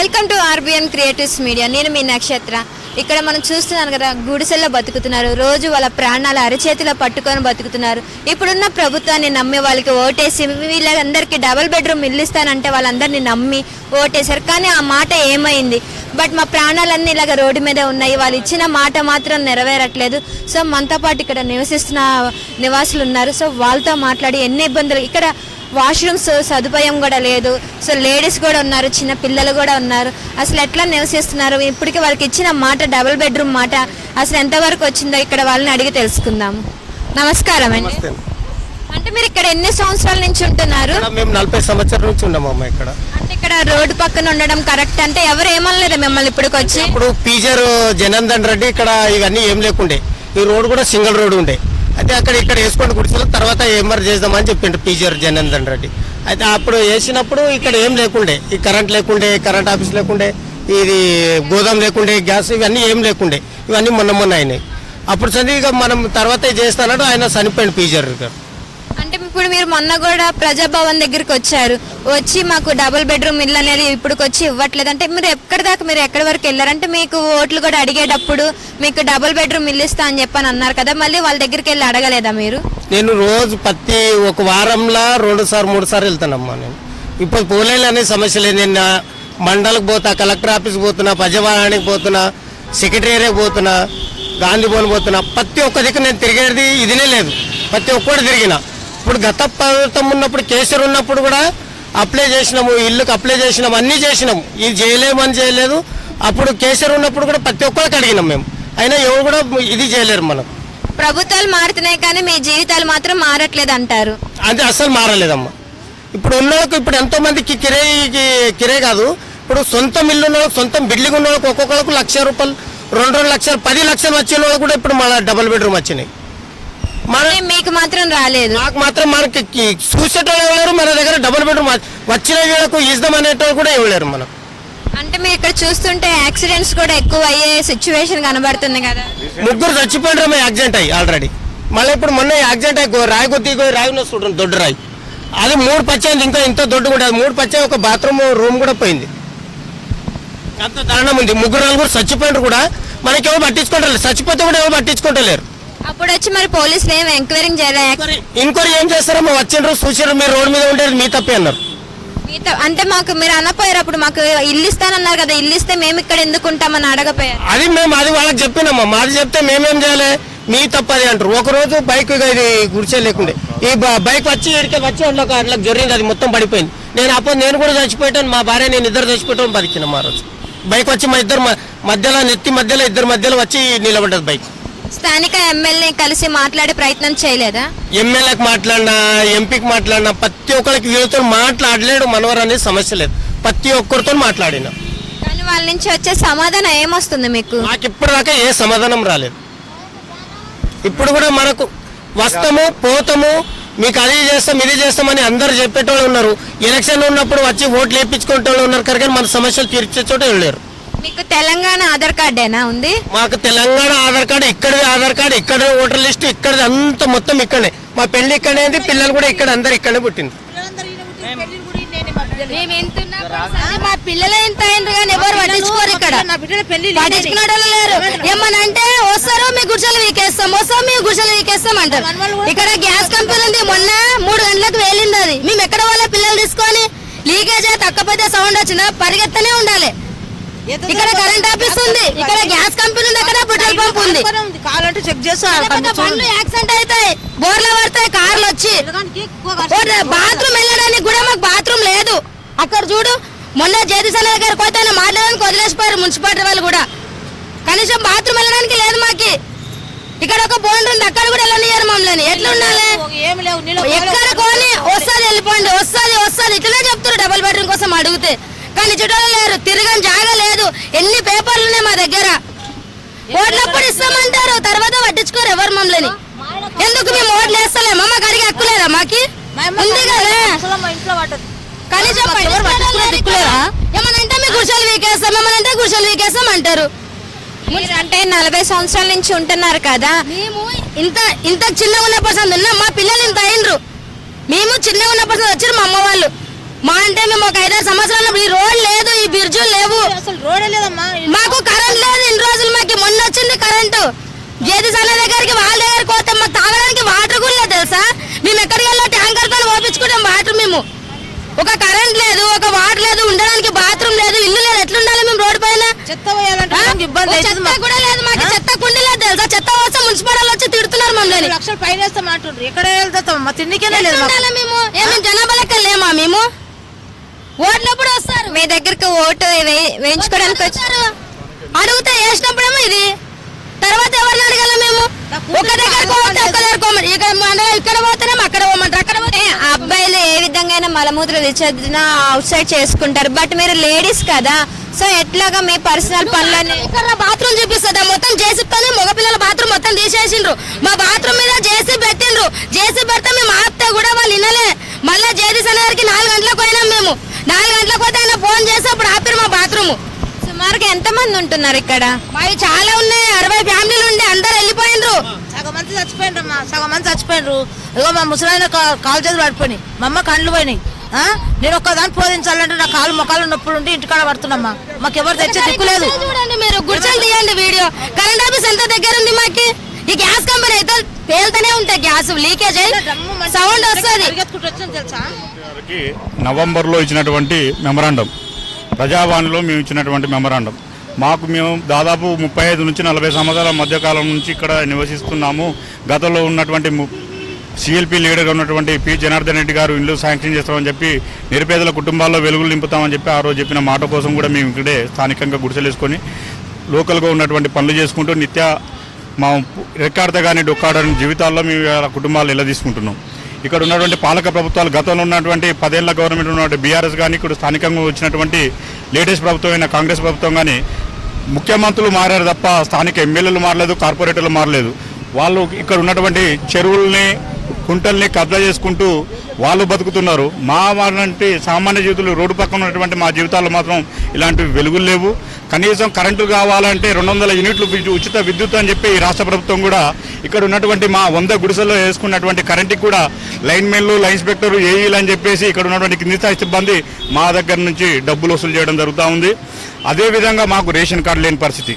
Welcome to RBN creatives media. నేను మీ నక్షత్ర. ఇక్కడ మనం చూస్తున్నాను కదా, గుడిసెల్లో బతుకుతున్నారు, రోజు వాళ్ళ ప్రాణాలు అరచేతిలో పట్టుకొని బతుకుతున్నారు. ఇప్పుడున్న ప్రభుత్వాన్ని నమ్మి వాళ్ళకి ఓటేసి వీళ్ళందరికీ డబుల్ బెడ్రూమ్ ఇల్లు ఇస్తానంటే వాళ్ళందరినీ నమ్మి ఓటేశారు. కానీ ఆ మాట ఏమైంది? బట్ మా ప్రాణాలన్నీ ఇలాగ రోడ్డు మీద ఉన్నాయి. వాళ్ళు ఇచ్చిన మాట మాత్రం నెరవేరట్లేదు. సో మనతో పాటు ఇక్కడ నివసిస్తున్న నివాసులు ఉన్నారు. సో వాళ్ళతో మాట్లాడి ఎన్ని ఇబ్బందులు, ఇక్కడ వాష్రూమ్స్ సదుపాయం కూడా లేదు. సో లేడీస్ కూడా ఉన్నారు, చిన్న పిల్లలు కూడా ఉన్నారు. అసలు ఎట్లా నివసిస్తున్నారు? ఇప్పటికీ వాళ్ళకి ఇచ్చిన మాట డబుల్ బెడ్రూమ్ మాట అసలు ఎంతవరకు వచ్చిందో ఇక్కడ వాళ్ళని అడిగి తెలుసుకుందాము. నమస్కారం అండి. అంటే మీరు ఇక్కడ ఎన్ని సంవత్సరాల నుంచి ఉంటున్నారు? మేము 40 సంవత్సరాల నుంచి ఉన్నామమ్మా ఇక్కడ. అంటే ఇక్కడ రోడ్డు పక్కన ఉండడం కరెక్ట్ అంటే ఎవరు ఏమనలేదా మిమ్మల్ని ఇప్పటికి వచ్చి? ఇప్పుడు పీజర్ జనార్దన్ రెడ్డి ఇక్కడ ఇవన్నీ ఏం లేకుండే, ఈ రోడ్ కూడా సింగిల్ రోడ్ ఉండే. అయితే అక్కడ ఇక్కడ వేసుకొని గుడిసెల తర్వాత ఏమర్ చేద్దామని చెప్పిండు పీజర్ జనార్దన్ రెడ్డి. అయితే అప్పుడు వేసినప్పుడు ఇక్కడ ఏం లేకుండే, ఈ కరెంట్ లేకుండే, కరెంట్ ఆఫీస్ లేకుండే, ఇది గోదాం లేకుండే, గ్యాస్ ఇవన్నీ ఏం లేకుండే. ఇవన్నీ మొన్న అయినాయి. అప్పుడు చదివిగా మనం తర్వాత చేస్తానడు ఆయన చనిపోయింది పీజర్ గారు. అంటే ఇప్పుడు మీరు మొన్న కూడా ప్రజాభవన్ దగ్గరికి వచ్చారు, వచ్చి మాకు డబుల్ బెడ్రూమ్ ఇల్లు అనేది ఇప్పటికి వచ్చి ఇవ్వట్లేదు అంటే మీరు ఎక్కడి వరకు వెళ్ళారంటే మీకు ఓట్లు కూడా అడిగేటప్పుడు మీకు డబుల్ బెడ్రూమ్ ఇల్లు ఇస్తా అని చెప్పని అన్నారు కదా, మళ్ళీ వాళ్ళ దగ్గరికి వెళ్ళి అడగలేదా మీరు? నేను రోజు ప్రతి ఒక వారంలో 2-3 సార్లు వెళ్తానమ్మా. నేను ఇప్పుడు పోలేలు అనే సమస్య లేదు. నేను మండలకు పోతా, కలెక్టర్ ఆఫీస్కి పోతున్నా, ప్రజాభవనానికి పోతున్నా, సెక్రటేరియట్కి పోతున్నా, గాంధీ భవన్ పోతున్నా. ప్రతి ఒక్క దగ్గర నేను తిరిగేది ఇదినే లేదు, ప్రతి ఒక్కటి తిరిగిన. ఇప్పుడు గత ప్రభుత్వం ఉన్నప్పుడు కేసీఆర్ ఉన్నప్పుడు కూడా అప్లై చేసినాము, ఇల్లుకి అప్లై చేసినాము, అన్నీ చేసినాము. ఇది చేయలేమని చేయలేదు. అప్పుడు కేసీఆర్ ఉన్నప్పుడు కూడా ప్రతి ఒక్కరికి అడిగినాం మేము, అయినా ఎవరు కూడా ఇది చేయలేరు. మనం ప్రభుత్వాలు మారుతున్నాయి కానీ మీ జీవితాలు మాత్రం మారట్లేదు అంటారు. అది అసలు మారలేదమ్మా. ఇప్పుడు ఉన్న వాళ్ళకి ఇప్పుడు ఎంతో మందికి కిరాయి కాదు, ఇప్పుడు సొంతం ఇల్లు ఉన్న వాళ్ళకి, సొంతం బిల్డింగ్ ఉన్న వాళ్ళకి ఒక్కొక్కరికి 1,00,000 రూపాయలు, 2 లక్షలు, 10 లక్షలు వచ్చిన వాళ్ళు కూడా ఇప్పుడు మన డబుల్ బెడ్రూమ్ వచ్చినాయి. మీకు మాత్రం రాలేదు. నాకు మాత్రం మనకి చూసేటోళ్ళు ఇవ్వలేరు, మన దగ్గర డబుల్ బెడ్రూమ్ వచ్చిన వీళ్ళకు ఇద్దాం అనేటోళ్ళు కూడా ఇవ్వలేరు. మనం అంటే మీరు ఇక్కడ చూస్తుంటే యాక్సిడెంట్స్ కూడా ఎక్కువ అయ్యే సిచ్యువేషన్ కనబడుతుంది కదా. 3 చచ్చిపోయినారు యాక్సిడెంట్ అయ్యి ఆల్రెడీ. మళ్ళీ ఇప్పుడు మొన్న యాక్సిడెంట్ అయ్యి రాయి కొద్ది రాయి ఉన్న చూడండి, దొడ్డు రాయి, అది 3 పచ్చాయింది. ఇంకా ఇంత దొడ్డు కూడా 3 పచ్చాయి, ఒక బాత్రూమ్ రూమ్ కూడా పోయింది. అంత దారుణం ఉంది. 3-4 చచ్చిపోయినారు కూడా మనకి ఎవరు పట్టించుకుంటారు, చచ్చిపోతే కూడా ఎవరు పట్టించుకుంటలేరు. అప్పుడు వచ్చి మరి పోలీసులు ఏం ఎంక్వైరీ చేయలేదు? ఇంక్వైరీ ఏం చేస్తారో వచ్చిండ్రు, చూసారు, మీరు రోడ్డు మీద ఉండేది మీ తప్పే అన్నారు. అంటే మాకు మీరు అనపోయారు, అప్పుడు మాకు ఇల్లు ఇస్తానన్నారు కదా, ఇల్లు ఇస్తే మేము ఇక్కడ ఎందుకు ఉంటామని అడగపోయారు. అది వాళ్ళకి చెప్పినామా, మాది చెప్తే మేమేం చేయాలి, మీ తప్పది అంటారు. ఒకరోజు బైక్ ఇది గుడిసే లేకుండే, ఈ బైక్ వచ్చి ఇక్కడికి వచ్చి అట్లా జరిగింది, అది మొత్తం పడిపోయింది. నేను కూడా చచ్చిపోయాను, మా భార్య నేను ఇద్దరు చచ్చిపోయాను, బతికినాం. ఆ రోజు బైక్ వచ్చి మా ఇద్దరు మధ్యలో, నెత్తి మధ్యలో, ఇద్దరు మధ్యలో వచ్చి నిలబడ్డది బైక్. స్థానిక ఎమ్మెల్యే కలిసి మాట్లాడే ప్రయత్నం చేయలేదా? ఎమ్మెల్యేకి మాట్లాడినా, ఎంపీకి మాట్లాడినా, ప్రతి ఒక్కరికి వీళ్ళతో మాట్లాడలేడు. మనవరు అనేది సమస్య లేదు, ప్రతి ఒక్కరితో మాట్లాడినా. కానీ వాళ్ళ నుంచి వచ్చే సమాధానం ఏమొస్తుంది మీకు? నాకు ఇప్పటిదాకా ఏ సమాధానం రాలేదు. ఇప్పుడు కూడా మనకు వస్తాము పోతాము, మీకు అది చేస్తాం ఇది చేస్తామని అందరు చెప్పేటోళ్ళు ఉన్నారు. ఎలక్షన్ ఉన్నప్పుడు వచ్చి ఓట్లు వేయించుకునేటోళ్ళు ఉన్నారు కానీ మన సమస్యలు తీర్చే చోట వెళ్ళారు. మీకు తెలంగాణ ఆధార్ కార్డేనా ఉంది? మాకు తెలంగాణ ఆధార్ కార్డు, ఇక్కడది ఆధార్ కార్డు, ఇక్కడ ఓటర్ లిస్ట్, ఇక్కడది అంతా మొత్తం ఇక్కడనే. మా పెళ్లి ఇక్కడే, పిల్లలు కూడా ఇక్కడ, అందరు ఇక్కడే పుట్టింది. మా పిల్లలు ఎంత అయింది కానీ ఎవరు పట్టించుకోరు. ఇక్కడ పట్టించుకునే లేరు. ఏమనంటే వస్తారు మీ గుడిసెలు వీకేస్తాం, వస్తాం మీ గుడిసెలు వీకేస్తాం అంటారు. ఇక్కడ గ్యాస్ కంపెనీ ఉంది, మొన్న 3 గంటలకు వేలింది. అది మేము ఎక్కడ వాళ్ళ పిల్లలు తీసుకొని లీకేజ్ అయితే తక్కువైతే సౌండ్ వచ్చినా పరిగెత్తనే ఉండాలి. ఇక్కడ కరెంట్ ఆఫీస్ ఉంది, ఇక్కడ గ్యాస్ కంపెనీ ఉంది, అక్కడ పెట్రోల్ పంప్ ఉంది. కావాలంటే చెక్ చేస్తారు. యాక్సిడెంట్ అవుతాయి, బోర్లు పడతాయి కార్లు వచ్చి. బాత్రూమ్ వెళ్ళడానికి కూడా మాకు బాత్రూమ్ లేదు. అక్కడ చూడు, మొన్న జయదిశాల దగ్గర పోతే మాట్లాడడానికి వదిలేసిపోయారు మున్సిపాలిటీ వాళ్ళు కూడా. కనీసం బాత్రూమ్ వెళ్ళడానికి లేదు మాకి. ఇక్కడ ఒక బోర్డు ఉంది, అక్కడ కూడా వెళ్ళనియరు మమ్మల్ని. ఎట్లా ఉండాలి? ఎక్కడ కొని వస్తుంది వెళ్ళిపోండి, వస్తుంది ఇట్లనే చెప్తారు డబుల్ బెడ్రూమ్ కోసం అడిగితే. కానీ చుట్టాలు లేరు, తిరగని జాగా లేదు. ఎన్ని పేపర్లు ఉన్నాయి మా దగ్గర. ఓట్లప్పుడు ఇస్తామంటారు, తర్వాత పట్టించుకోరు ఎవరు మమ్మల్ని. ఎందుకు మేము ఓట్లు వేస్తలేమా? మాకు అడిగి హక్కులేదా? మాకి ఉంది కదా. కనీసం ఏమనంటే మీ గుడిసెలు వీకేస్తాం, ఏమనంటే గుడిసెలు వీకేస్తాం అంటారు. అంటే 40 సంవత్సరాల నుంచి ఉంటున్నారు కదా, మేము ఇంత చిన్నగా ఉన్నప్పుడు ఉన్నా, మా పిల్లలు ఇంత అయినరు. మేము చిన్నగా ఉన్నప్పుడు వచ్చారు మా అమ్మ వాళ్ళు. మా అంటే మేము ఒక 5-6 సంవత్సరాలు ఈ రోడ్ లేదు, ఈ బ్రిడ్జులు లేవు, అసలు రోడే లేదమ్మా. మాకు కరెంట్ లేదు. ఇన్ని రోజులు మాకు మొన్న వచ్చింది కరెంటు. జేదిసాల దగ్గరికి వాళ్ళ దగ్గరికి పోతే మాకు తాగడానికి వాటర్ కూడా లేదు తెలుసా. మేము ఎక్కడికి వెళ్ళా ట్యాంకర్ తో పోపించుకుంటాం వాటర్. మేము ఒక కరెంట్ లేదు, ఒక వాటర్ లేదు, ఉండడానికి బాత్రూమ్ లేదు, ఇల్లు లేదు. ఎట్లుండాలి మేము రోడ్డు పైన? చెత్త పోయాలంటే మాకు ఇబ్బంది అవుతుంది. చెత్త కూడా లేదు మాకు. చెత్త కుండి లేదు తెలుసా. చెత్త వస్తే మున్సిపల్ వచ్చి తిడుతున్నారు మమ్మల్ని. 2 లక్షలు పైన వేస్తాం అంటుండ్రు. ఎక్కడ వెళ్తాం? మా తిండికేనే లేదు మాకు. ఎట్లుండాలి మేము? ఏమేమి జనాభా లెక్క లేమా మేము? ఓట్లప్పుడు వస్తారు, మీ దగ్గరకు ఓటు వేయించుకోవడానికి వచ్చారు. అడిగితే వేసినప్పుడేమో ఇది, తర్వాత ఎవరిని అడగాల మేము? ఒక దగ్గర పోతే ఒక దగ్గర పోమని, ఇక్కడ పోతేనేమో అక్కడ పోమంటారు, అక్కడ పోతే అబ్బాయిలు ఏ విధంగా మలమూత్ర విసర్జన అవుట్ సైడ్ చేసుకుంటారు, బట్ మీరు లేడీస్ కదా, సో ఎట్లాగా మీ పర్సనల్ పనులని ఇక్కడ బాత్రూమ్ చూపిస్తుందా? మొత్తం జేసీబీతోనే మగపిల్లల బాత్రూమ్ మొత్తం తీసేసిండ్రు. మా బాత్రూమ్ మీద జేసీబీ పెట్టిండ్రు. జేసీబీ పెడితే మేము ఆపితే కూడా వాళ్ళు వినలే. మళ్ళీ జేదీసన్ గారికి 4 గంటలకు పోయినాం మేము. 4 గంటలకు పోతే ఆయన ఫోన్ చేసి అప్పుడు ఆపిరు మా బాత్రూమ్. సుమారుగా ఎంత మంది ఉంటున్నారు ఇక్కడ? మావి చాలా ఉన్నాయి, 60 ఫ్యామిలీలు ఉండే, అందరు వెళ్ళిపోయినరు. సగం మంది చచ్చిపోయినరమ్మా, సగం మంది చచ్చిపోయినరు. ఇగో మా ముసలాయన కాలు చేతులు పడిపోయినాయి, మా అమ్మ కళ్ళు పోయినాయి. నేను ఒక్కదాన్ని పోదించాలంటే నా కాలు మొక్కలు నొప్పులు ఉండి ఇంటికాడ పడుతున్నామ్మా. మాకు ఎవరు తెచ్చే దిక్కు లేదు. చూడండి మీరు, గుడిసెలు తీయండి వీడియో. కరెంట్ ఆఫీస్ ఎంత దగ్గర ఉంది మాకి? ఈ గ్యాస్ కంపెనీ అయితే పేలుతూనే ఉంటాయి, గ్యాస్ లీకేజ్ అయ్యి సౌండ్ వస్తుంది. పరిగెత్తుకుంటూ వచ్చాను తెలుసా. నవంబర్లో ఇచ్చినటువంటి మెమరాండం, ప్రజావాణిలో మేము ఇచ్చినటువంటి మెమరాండం, మేము దాదాపు 35 నుంచి 40 సంవత్సరాల మధ్యకాలం నుంచి ఇక్కడ నివసిస్తున్నాము. గతంలో ఉన్నటువంటి సిఎల్పి లీడర్గా ఉన్నటువంటి పి జనార్దన్ రెడ్డి గారు ఇల్లు శాంక్షన్ చేస్తామని చెప్పి నిరుపేదల కుటుంబాల్లో వెలుగులు నింపుతామని చెప్పి ఆ రోజు చెప్పిన మాట కోసం కూడా మేము ఇక్కడే స్థానికంగా గుడిసెలేసుకొని లోకల్గా ఉన్నటువంటి పనులు చేసుకుంటూ నిత్య మా రెక్కాడత కానీ డొక్కాడని జీవితాల్లో మేము కుటుంబాలు ఎలా తీసుకుంటున్నాం. ఇక్కడ ఉన్నటువంటి పాలక ప్రభుత్వాలు, గతంలో ఉన్నటువంటి 10 ఏళ్ల గవర్నమెంట్ ఉన్నటువంటి బీఆర్ఎస్ కానీ, ఇక్కడ స్థానికంగా వచ్చినటువంటి లేటెస్ట్ ప్రభుత్వం అయిన కాంగ్రెస్ ప్రభుత్వం కానీ, ముఖ్యమంత్రులు మారారు తప్ప స్థానిక ఎమ్మెల్యేలు మారలేదు, కార్పొరేటర్లు మారలేదు. వాళ్ళు ఇక్కడ ఉన్నటువంటి చెరువుల్ని, కుంటల్ని కబ్జా చేసుకుంటూ వాళ్ళు బతుకుతున్నారు. వంటి సామాన్య జీవితాలు, రోడ్డు పక్కన ఉన్నటువంటి మా జీవితాల్లో మాత్రం ఇలాంటివి వెలుగులు లేవు. కనీసం కరెంటు కావాలంటే 200 యూనిట్లు ఉచిత విద్యుత్ అని చెప్పి ఈ రాష్ట్ర ప్రభుత్వం కూడా ఇక్కడ ఉన్నటువంటి మా 100 గుడిసెల్లో వేసుకున్నటువంటి కరెంటుకి కూడా లైన్మెన్లు, లైన్ ఇన్స్పెక్టర్, ఏఈలు అని చెప్పేసి ఇక్కడ ఉన్నటువంటి కింది స్థాయి సిబ్బంది మా దగ్గర నుంచి డబ్బులు వసూలు చేయడం జరుగుతూ ఉంది. అదేవిధంగా మాకు రేషన్ కార్డు లేని పరిస్థితి.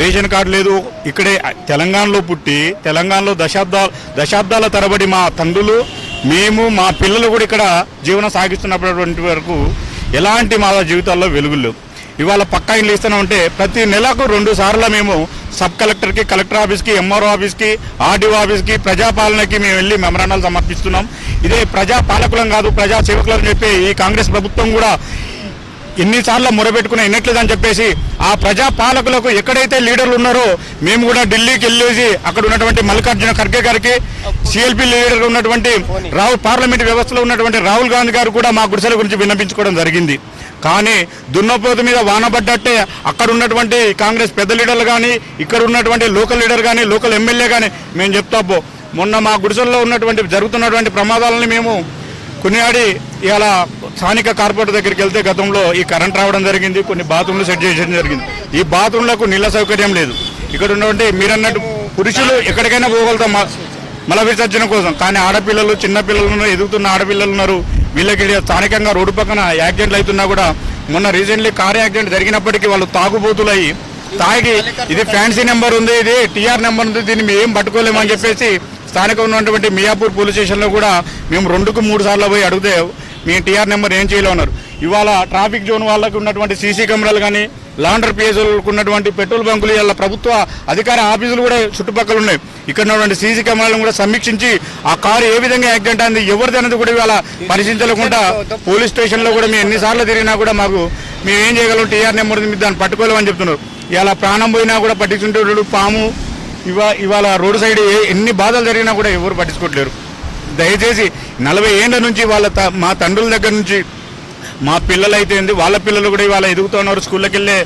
రేషన్ కార్డు లేదు. ఇక్కడే తెలంగాణలో పుట్టి తెలంగాణలో దశాబ్దాల తరబడి మా తండ్రులు, మేము, మా పిల్లలు కూడా ఇక్కడ జీవనం సాగిస్తున్నటువంటి వరకు ఎలాంటి మా జీవితాల్లో వెలుగులు లేవు. ఇవాళ పక్కా ఇల్లు ఇస్తున్నామంటే ప్రతి నెలకు 2 సార్లు మేము సబ్ కలెక్టర్కి, కలెక్టర్ ఆఫీస్కి, ఎంఆర్ఓ ఆఫీస్కి, ఆర్డీఓ ఆఫీస్కి, ప్రజాపాలనకి మేము వెళ్ళి మెమరాండాలు సమర్పిస్తున్నాం. ఇదే ప్రజాపాలకులం కాదు, ప్రజా సేవకులని చెప్పి ఈ కాంగ్రెస్ ప్రభుత్వం కూడా ఎన్నిసార్లు మొరబెట్టుకుని ఎన్నట్లేదని చెప్పేసి ఆ ప్రజా పాలకులకు ఎక్కడైతే లీడర్లు ఉన్నారో మేము కూడా ఢిల్లీకి వెళ్ళేసి అక్కడ ఉన్నటువంటి మల్లికార్జున ఖర్గే గారికి, సిఎల్పి లీడర్ ఉన్నటువంటి పార్లమెంట్ వ్యవస్థలో ఉన్నటువంటి రాహుల్ గాంధీ గారు కూడా మా గుడిసెల గురించి విన్నపించుకోవడం జరిగింది. కానీ దున్నపోతు మీద వానబడ్డట్టే అక్కడ ఉన్నటువంటి కాంగ్రెస్ పెద్ద లీడర్లు కానీ, ఇక్కడ ఉన్నటువంటి లోకల్ లీడర్ కానీ, లోకల్ ఎమ్మెల్యే కానీ మేము చెప్తాపో మొన్న మా గుడిసెల్లో ఉన్నటువంటి జరుగుతున్నటువంటి ప్రమాదాలని మేము కొనియాడి ఇలా స్థానిక కార్పొరేటర్ దగ్గరికి వెళ్తే గతంలో ఈ కరెంట్ రావడం జరిగింది, కొన్ని బాత్రూమ్లు సెట్ చేయడం జరిగింది. ఈ బాత్రూమ్లకు నీళ్ళ సౌకర్యం లేదు. ఇక్కడ ఉన్నటువంటి మీరన్నట్టు పురుషులు ఎక్కడికైనా పోగలుగుతాం మల విసర్జన కోసం, కానీ ఆడపిల్లలు, చిన్న పిల్లలు ఉన్నారు, ఎదుగుతున్న ఆడపిల్లలు ఉన్నారు. వీళ్ళకి స్థానికంగా రోడ్డు పక్కన యాక్సిడెంట్లు అవుతున్నా కూడా మొన్న రీసెంట్లీ కార్ యాక్సిడెంట్ జరిగినప్పటికీ వాళ్ళు తాగుబోతులయ్యి తాగి ఇది ఫ్యాన్సీ నెంబర్ ఉంది, ఇది టీఆర్ నెంబర్ ఉంది, దీన్ని ఏం పట్టుకోలేమని చెప్పేసి స్థానికంగా ఉన్నటువంటి మియాపూర్ పోలీస్ స్టేషన్లో కూడా మేము 2కు 3 సార్లు పోయి అడిగితే మీ టీఆర్ నెంబర్ ఏం చేయలే ఉన్నారు. ఇవాళ ట్రాఫిక్ జోన్ వాళ్ళకి ఉన్నటువంటి సీసీ కెమెరాలు కానీ, లాండర్ పిఎస్లకు ఉన్నటువంటి పెట్రోల్ బంకులు, ఇలా ప్రభుత్వ అధికార ఆఫీసులు కూడా చుట్టుపక్కల ఉన్నాయి. ఇక్కడ ఉన్నటువంటి సీసీ కెమెరాలను కూడా సమీక్షించి ఆ కారు ఏ విధంగా యాక్సిడెంట్ అయింది, ఎవరిది అనేది కూడా ఇవాళ పరిశీలించలేకుండా పోలీస్ స్టేషన్లో కూడా మేము ఎన్నిసార్లు తిరిగినా కూడా మాకు మేము ఏం చేయగలం, టీఆర్ నెంబర్ మీద దాన్ని పట్టుకోలేమని చెప్తున్నారు. ఇలా ప్రాణం పోయినా కూడా పట్టించుకుంటే పాము ఇవాళ రోడ్డు సైడ్ ఎన్ని బాధలు జరిగినా కూడా ఎవరు పట్టించుకోవట్లేరు. దయచేసి 40 ఏళ్ల నుంచి మా తండ్రుల దగ్గర నుంచి మా పిల్లలు అయితే వాళ్ళ పిల్లలు కూడా ఇవాళ ఎదుగుతున్నారు, స్కూళ్ళకి వెళ్ళే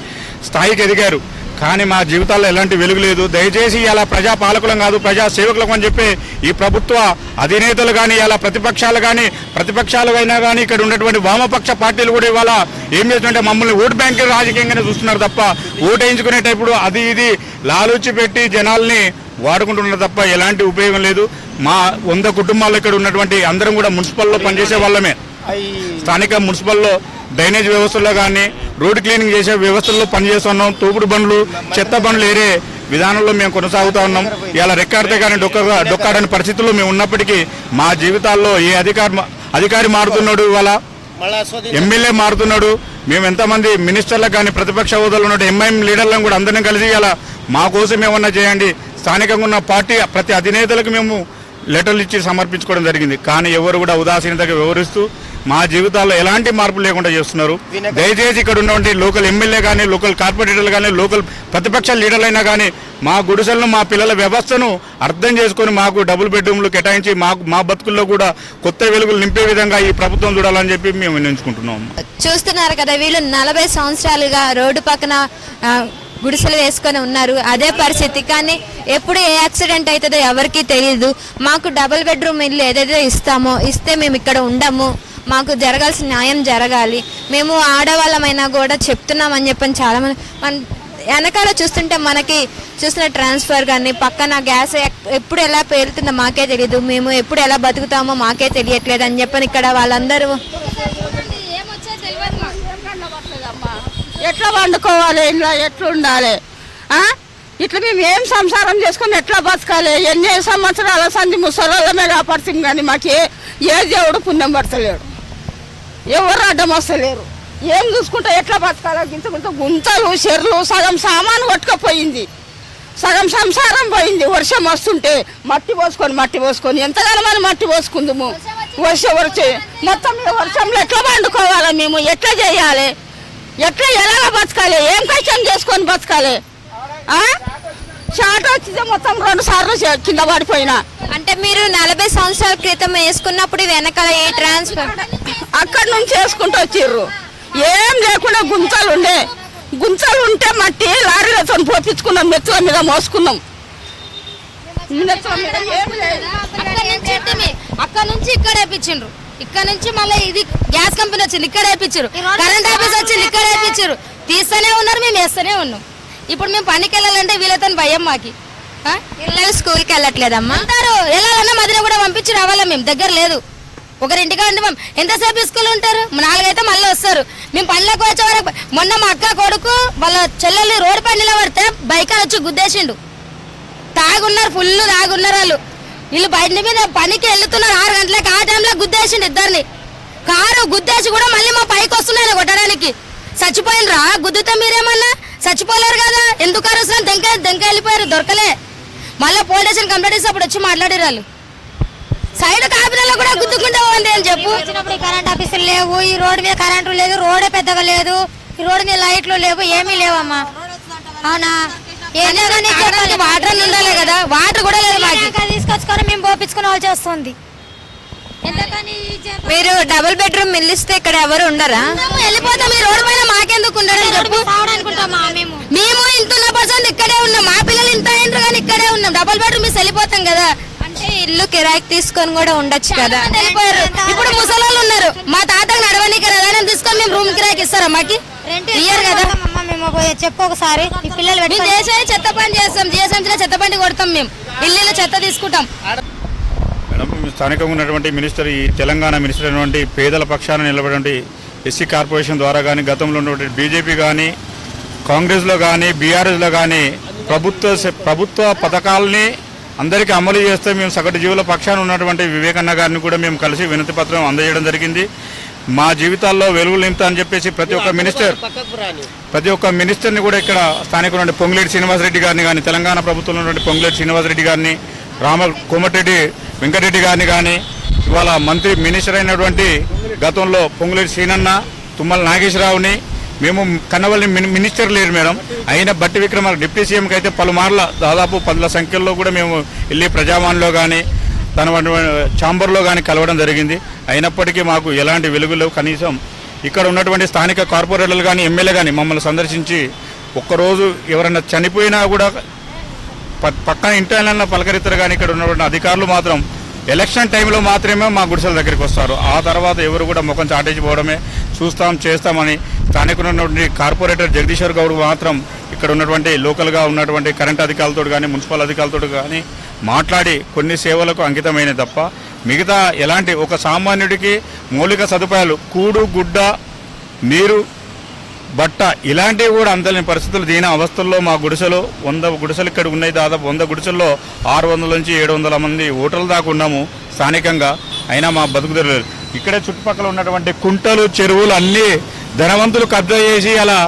స్థాయికి ఎదిగారు. కానీ మా జీవితాల్లో ఎలాంటి వెలుగు లేదు. దయచేసి ఇలా ప్రజా పాలకులం కాదు, ప్రజా సేవకులం అని చెప్పి ఈ ప్రభుత్వ అధినేతలు కానీ, ఇలా ప్రతిపక్షాలు అయినా కానీ ఇక్కడ ఉన్నటువంటి వామపక్ష పార్టీలు కూడా ఇవాళ ఏం చేస్తుంటే మమ్మల్ని ఓటు బ్యాంక్ రాజకీయంగానే చూస్తున్నారు తప్ప ఓటు వేయించుకునేటప్పుడు అది ఇది లాలూచి పెట్టి జనాల్ని వాడుకుంటున్నారు తప్ప ఎలాంటి ఉపయోగం లేదు. మా 100 కుటుంబాలు ఇక్కడ ఉన్నటువంటి అందరం కూడా మున్సిపల్లో పనిచేసే వాళ్ళమే. స్థానిక మున్సిపల్లో డ్రైనేజ్ వ్యవస్థల్లో కానీ రోడ్డు క్లీనింగ్ చేసే వ్యవస్థల్లో పనిచేస్తున్నాం. తోపుడు బండ్లు, చెత్త బండ్లు ఏరే విధానంలో మేము కొనసాగుతూ ఉన్నాం. ఇలా రెక్కాడితే కానీ డొక్కాడని పరిస్థితుల్లో మేము ఉన్నప్పటికీ మా జీవితాల్లో ఏ అధికారి మారుతున్నాడు, ఇవాళ ఎమ్మెల్యే మారుతున్నాడు. మేము ఎంతమంది మినిస్టర్లకు కానీ ప్రతిపక్ష హోదాలో ఉన్న ఎంఐఎం లీడర్లను కూడా అందరం కలిసి ఇలా మా కోసం ఏమన్నా చేయండి, స్థానికంగా ఉన్న పార్టీ ప్రతి అధినేతలకు మేము లెటర్లు ఇచ్చి సమర్పించుకోవడం జరిగింది. కానీ ఎవరు కూడా ఉదాసీనతగా వ్యవహరిస్తూ మా జీవితాల్లో ఎలాంటి మార్పు లేకుండా చేస్తున్నారు. దయచేసి ఇక్కడ ఉన్నటువంటి లోకల్ ఎమ్మెల్యే కానీ, లోకల్ కార్పొరేటర్లు కానీ, లోకల్ ప్రతిపక్ష లీడర్లైనా కానీ మా గుడిసెలను, మా పిల్లల వ్యవస్థను అర్థం చేసుకొని మాకు డబుల్ బెడ్రూమ్లు కేటాయించి మా బతుకుల్లో కూడా కొత్త వెలుగులు నింపే విధంగా ఈ ప్రభుత్వం చూడాలని చెప్పి మేము నిర్ణయించుకుంటున్నాం. చూస్తున్నారు కదా, వీళ్ళు 40 సంవత్సరాలుగా రోడ్డు పక్కన గుడిసెలు వేసుకొని ఉన్నారు. అదే పరిస్థితి. కానీ ఎప్పుడు ఏ యాక్సిడెంట్ అవుతుందో ఎవరికీ తెలియదు. మాకు డబుల్ బెడ్రూమ్ ఇల్లు ఏదైతే ఇస్తే మేము ఇక్కడ ఉండము, మాకు జరగాల్సిన న్యాయం జరగాలి. మేము ఆడవాళ్ళమైనా కూడా చెప్తున్నామని చెప్పని చాలామంది మన వెనకాల చూస్తుంటే మనకి చూసిన ట్రాన్స్ఫర్ కానీ పక్కన గ్యాస్ ఎప్పుడు ఎలా పేలుతుందో మాకే తెలియదు, మేము ఎప్పుడు ఎలా బతుకుతామో మాకే తెలియట్లేదు అని చెప్పని ఇక్కడ వాళ్ళందరూ ఎట్లా వండుకోవాలి, ఇంట్లో ఎట్లా ఉండాలి, ఇట్లా మేము ఏం సంసారం చేసుకుని ఎట్లా బతకాలి. ఎన్ని సంవత్సరాల సంధి ముసలోళ్ళమే కాపాడుతుంది కానీ మాకు ఏ దేవుడు పుణ్యం పడతలేడు, ఎవరు అడ్డం వస్తలేరు. ఏం చూసుకుంటా ఎట్లా బతకాలో గించుకుంటూ గుంతలు చెర్లు సగం సామాను కొట్టుకపోయింది, సగం సంసారం పోయింది. వర్షం వస్తుంటే మట్టి పోసుకొని ఎంతగానో మనం మట్టి పోసుకుందాము. వర్షం మొత్తం వర్షంలో ఎట్లా వండుకోవాలి, మేము ఎట్లా చేయాలి, ఎట్లా ఎలాగ బతకాలి, ఏం కష్టం చేసుకొని బతకాలి. షార్ట్ వచ్చింది మొత్తం 2 సార్లు కింద పడిపోయినా. అంటే మీరు 40 సంవత్సరాల క్రితం వేసుకున్నప్పుడు వెనకాల ఏ ట్రాన్స్ఫర్ అక్కడి నుంచి వేసుకుంటూ వచ్చిర్రు. ఏం లేకుండా గుంతలు ఉంటే మట్టి లారీలతో పోపించుకున్నాం, మెత్తుల మీద మోసుకున్నాం. అక్కడ నుంచి ఇక్కడ వేయించారు, ఇక్కడ నుంచి మళ్ళీ ఇది గ్యాస్ కంపెనీ వచ్చింది ఇక్కడ వేయించారు, కరెంట్ ఆఫీస్ వచ్చింది ఇక్కడ వేయించారు. తీస్తూనే ఉన్నారు, మేము వేస్తూనే ఉన్నాం. ఇప్పుడు మేము పనికి వెళ్ళాలంటే వీళ్ళతో భయం మాకి. పిల్లలు స్కూల్కి వెళ్ళట్లేదమ్మా అంటారు, వెళ్ళాలన్నా మధ్యలో కూడా పంపించి రావాలా, మేము దగ్గర లేదు. ఒకరింటిగా ఉంటే మేము ఎంతసేపు స్కూల్ ఉంటారు, 4 అయితే మళ్ళీ వస్తారు. మేము పనిలోకి వచ్చే వరకు మొన్న మా అక్క కొడుకు వాళ్ళ చెల్లెల్ని రోడ్డు పని నిలబడితే బైకాలు వచ్చి గుద్దేసిండు. తాగున్నారు, ఫుల్ తాగున్నారు వాళ్ళు. వీళ్ళు బయట మీద పనికి వెళ్తున్నారు 6 గంటలకు, ఆ టైంలో గుద్దేసిండు ఇద్దరిని. కారు గుద్దేసి కూడా మళ్ళీ మా పైకి వస్తున్నాయి కొట్టడానికి. చచ్చిపోయినరా గుద్దుతా, మీరేమన్నా చచ్చిపోలేరు కదా, ఎందుకు అరుస్తున్నా, దెంక వెళ్ళిపోయారు, దొరకలే. మళ్ళీ పోలీస్ స్టేషన్ కంప్లైంట్ ఇస్తే అప్పుడు వచ్చి మాట్లాడారు వాళ్ళు. సైడ్ కాపినలో కూడా గుద్దుకుంటా ఉంది అని చెప్పు. కరెంట్ ఆఫీసులు లేవు, ఈ రోడ్డు మీద కరెంటు లేదు, రోడే పెద్దగా లేదు, ఈ రోడ్డు మీద లైట్లు లేవు, ఏమీ లేవమ్మా. అవునా, వాటర్ ఉండాలి కదా, వాటర్ కూడా లేదు మాకు. తీసుకొచ్చుకొని మేము పోపించుకుని వచ్చి వస్తుంది. మీరు డబుల్ బెడ్రూమ్ ఇల్లు ఇస్తే ఇక్కడ ఎవరు ఉండరా? వెళ్ళిపోతాం, ఈ రోడ్డు పైన మాకెందుకు ఉండడం చెప్పు. మేము ఇంత ఉన్న పర్సెంట్ ఇక్కడే ఉన్నాం, మా పిల్లలు ఇంత అయింటారు కానీ ఇక్కడే ఉన్నాం. డబుల్ బెడ్రూమ్ మిస్ వెళ్ళిపోతాం కదా. అంటే ఇల్లు కిరాయికి తీసుకొని కూడా ఉండొచ్చు కదా. వెళ్ళిపోయారు. ఇప్పుడు ముసలాళ్ళు ఉన్నారు, మా తాతకు నడవనీకి రథాన్ని తీసుకొని మేము రూమ్ కిరాయికి ఇస్తారా? మాకి ఇయ్యారు కదా. చెప్పు ఒకసారి, ఈ పిల్లలు మేము చేసే చెత్త పని చేస్తాం, జిఎస్ఎంసీలో చెత్త బండి కొడతాం, మేము ఇల్లు చెత్త తీసుకుంటాం. మేడం, స్థానికంగా ఉన్నటువంటి మినిస్టర్, ఈ తెలంగాణ మినిస్టర్ అయినటువంటి పేదల పక్షాన నిలబడినటువంటి ఎస్సీ కార్పొరేషన్ ద్వారా కానీ, గతంలో ఉన్నటువంటి బీజేపీ కానీ, కాంగ్రెస్లో కానీ, బీఆర్ఎస్లో కానీ ప్రభుత్వ పథకాలని అందరికీ అమలు చేస్తే మేము సగటు జీవుల పక్షాన ఉన్నటువంటి వివేకన్న గారిని కూడా మేము కలిసి వినతి పత్రం అందజేయడం జరిగింది. మా జీవితాల్లో వెలుగులు నింపుతా అని చెప్పేసి ప్రతి ఒక్క మినిస్టర్ని కూడా ఇక్కడ స్థానిక పొంగులేటి శ్రీనివాసరెడ్డి గారిని కానీ, తెలంగాణ ప్రభుత్వంలో ఉన్నటువంటి పొంగులేటి శ్రీనివాసరెడ్డి గారిని, కోమటిరెడ్డి వెంకటరెడ్డి గారిని కానీ, ఇవాళ మినిస్టర్ అయినటువంటి గతంలో పొంగులేటి శ్రీనన్న, తుమ్మల నాగేశ్వరరావుని, మేము కన్నవల్లి మినిస్టర్ లేరు మేడం, అయిన బట్టి విక్రమార్క డిప్యూటీ సీఎంకి అయితే పలుమార్ల దాదాపు 10ల సంఖ్యలో కూడా మేము వెళ్ళి ప్రజావాణిలో కానీ తన ఛాంబర్లో కానీ కలవడం జరిగింది. అయినప్పటికీ మాకు ఎలాంటి వెలుగులు, కనీసం ఇక్కడ ఉన్నటువంటి స్థానిక కార్పొరేటర్లు కానీ, ఎమ్మెల్యే కానీ మమ్మల్ని సందర్శించి ఒక్కరోజు ఎవరైనా చనిపోయినా కూడా పక్కన ఇంటర్నల్ పలకరిస్తారు. కానీ ఇక్కడ ఉన్నటువంటి అధికారులు మాత్రం ఎలక్షన్ టైంలో మాత్రమే మా గుడిసెల దగ్గరికి వస్తారు. ఆ తర్వాత ఎవరు కూడా ముఖం చాటేసిపోవడమే, చేస్తామని స్థానికులు ఉన్నటువంటి కార్పొరేటర్ జగదీశ్వర్ గౌడ్ మాత్రం ఇక్కడ ఉన్నటువంటి లోకల్గా ఉన్నటువంటి కరెంట్ అధికారులతో కానీ, మున్సిపల్ అధికారులతో కానీ మాట్లాడి కొన్ని సేవలకు అంకితమైన తప్ప మిగతా ఎలాంటి ఒక సామాన్యుడికి మౌలిక సదుపాయాలు కూడు గుడ్డ నీరు బట్ట ఇలాంటివి కూడా అందలేని పరిస్థితులు దీని అవస్థల్లో మా గుడిసెలో 100 గుడిసెలు ఇక్కడ ఉన్నాయి. దాదాపు 100 గుడిసెల్లో 600 నుంచి 700 మంది ఓటర్ల దాకా ఉన్నాము స్థానికంగా. అయినా మా బతుకుదెరలేదు. ఇక్కడే చుట్టుపక్కల ఉన్నటువంటి కుంటలు చెరువులు అన్నీ ధనవంతులు కబ్జా చేసి అలా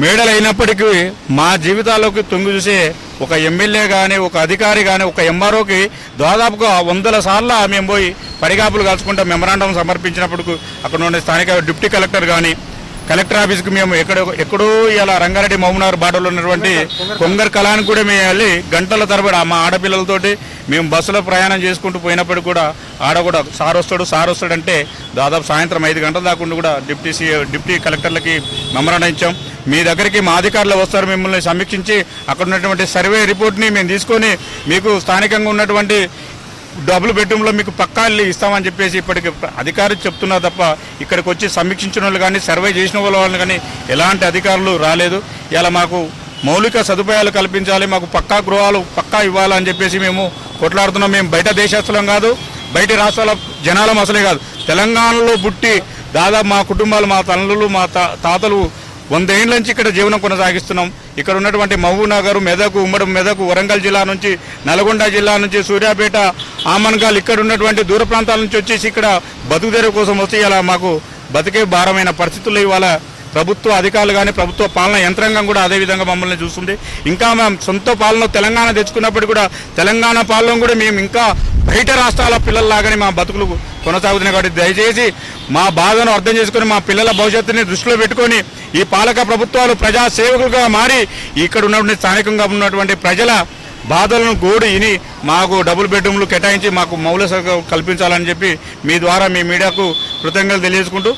మేడలు అయినప్పటికీ మా జీవితాల్లోకి తొంగి చూసే ఒక ఎమ్మెల్యే కానీ ఒక అధికారి కానీ ఒక ఎంఆర్ఓకి దాదాపుగా 100 సార్లు మేము పోయి పడిగాపులు కాల్చుకుంటా మెమరాండం సమర్పించినప్పుడు అక్కడ ఉండే స్థానిక డిప్యూటీ కలెక్టర్ కానీ కలెక్టర్ ఆఫీస్కి మేము ఎక్కడో ఇలా రంగారెడ్డి మహబూబ్నగర్ బార్డర్లో ఉన్నటువంటి కొంగర్ కళానికి కూడా మేము వెళ్ళి గంటల తరబడి మా ఆడపిల్లలతోటి మేము బస్సులో ప్రయాణం చేసుకుంటూ పోయినప్పటికీ కూడా ఆడ కూడా సార్ వస్తాడు అంటే దాదాపు సాయంత్రం 5 గంటల దాకా కూడా డిప్యూటీ కలెక్టర్లకి మెమరాండం ఇచ్చాం. మీ దగ్గరికి మా అధికారులు వస్తారు, మిమ్మల్ని సమీక్షించి అక్కడ ఉన్నటువంటి సర్వే రిపోర్ట్ని మేము తీసుకొని మీకు స్థానికంగా ఉన్నటువంటి డబుల్ బెడ్రూమ్లో మీకు పక్కా ఇల్లు ఇస్తామని చెప్పేసి ఇప్పటికి అధికారులు చెప్తున్నారు తప్ప ఇక్కడికి వచ్చి సమీక్షించిన వాళ్ళు కానీ సర్వే చేసిన వాళ్ళు కానీ ఎలాంటి అధికారులు రాలేదు. ఇలా మాకు మౌలిక సదుపాయాలు కల్పించాలి, మాకు పక్కా గృహాలు పక్కా ఇవ్వాలని చెప్పేసి మేము కొట్లాడుతున్నాం. మేము బయట దేశస్తులం కాదు, బయట రాష్ట్రాల జనాలం అసలే కాదు. తెలంగాణలో పుట్టి దాదాపు మా కుటుంబాలు మా తల్లులు మా తాతలు 100 ఏళ్ళ నుంచి ఇక్కడ జీవనం కొనసాగిస్తున్నాం. ఇక్కడ ఉన్నటువంటి మహబూబ్నగర్, మెదక్, ఉమ్మడి మెదక్, వరంగల్ జిల్లా నుంచి, నల్గొండ జిల్లా నుంచి, సూర్యాపేట, ఆమన్గాల్ ఇక్కడ ఉన్నటువంటి దూర ప్రాంతాల నుంచి వచ్చేసి ఇక్కడ బతుకుదెరువు కోసం వస్తే ఇలా మాకు బతికే భారమైన పరిస్థితుల్లో ఇవాళ ప్రభుత్వ అధికారులు కానీ ప్రభుత్వ పాలన యంత్రాంగం కూడా అదేవిధంగా మమ్మల్ని చూస్తుంది. ఇంకా మేము సొంత పాలన తెలంగాణ తెచ్చుకున్నప్పుడు కూడా తెలంగాణ పాలన కూడా మేము ఇంకా బయట రాష్ట్రాల పిల్లల్లాగానే మా బతుకులు కొనసాగుతున్నాయి. కాబట్టి దయచేసి మా బాధను అర్థం చేసుకుని మా పిల్లల భవిష్యత్తుని దృష్టిలో పెట్టుకొని ఈ పాలక ప్రభుత్వాలు ప్రజా సేవకులుగా మారి ఇక్కడ ఉన్నటువంటి స్థానికంగా ఉన్నటువంటి ప్రజల బాధలను గోడు ఇని మాకు డబుల్ బెడ్రూమ్లు కేటాయించి మాకు మౌలిక సౌకర్యాలు కల్పించాలని చెప్పి మీ ద్వారా మీ మీడియాకు కృతజ్ఞతలు తెలియజేసుకుంటూ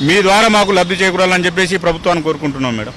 మీ ద్వారా మాకు లబ్ధి చేకూరాలని చెప్పేసి ప్రభుత్వాన్ని కోరుకుంటున్నాం మేడం.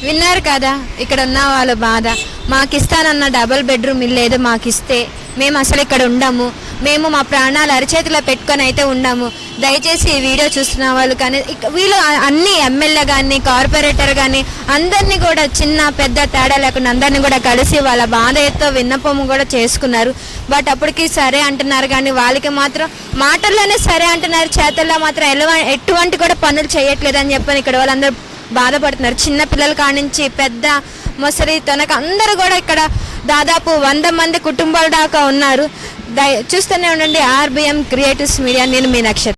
విన్నారు కదా ఇక్కడ ఉన్న వాళ్ళ బాధ. మాకు ఇస్తానన్న డబుల్ బెడ్రూమ్ ఇల్లు ఏదో మాకు ఇస్తే మేము అసలు ఇక్కడ ఉండము, మేము మా ప్రాణాలు అరిచేతిలో పెట్టుకొని అయితే ఉండము. దయచేసి ఈ వీడియో చూస్తున్న వాళ్ళు కానీ వీళ్ళు అన్ని ఎమ్మెల్యే కానీ కార్పొరేటర్ కానీ అందరినీ కూడా చిన్న పెద్ద తేడా లేకుండా అందరినీ కూడా కలిసి వాళ్ళ బాధతో విన్నపము కూడా చేసుకున్నారు. బట్ అప్పటికి సరే అంటున్నారు కానీ వాళ్ళకి మాత్రం మాటల్లోనే సరే అంటున్నారు, చేతల్లో మాత్రం ఎటువంటి కూడా పనులు చేయట్లేదు అని చెప్పని ఇక్కడ వాళ్ళందరూ బాధపడుతున్నారు. చిన్న పిల్లల కానించి పెద్ద ముసలి తనకు అందరూ కూడా ఇక్కడ దాదాపు 100 మంది కుటుంబాల దాకా ఉన్నారు. చూస్తూనే ఉండండి RBM క్రియేటివ్స్ మీడియా. నేను మీ నక్షత్రం.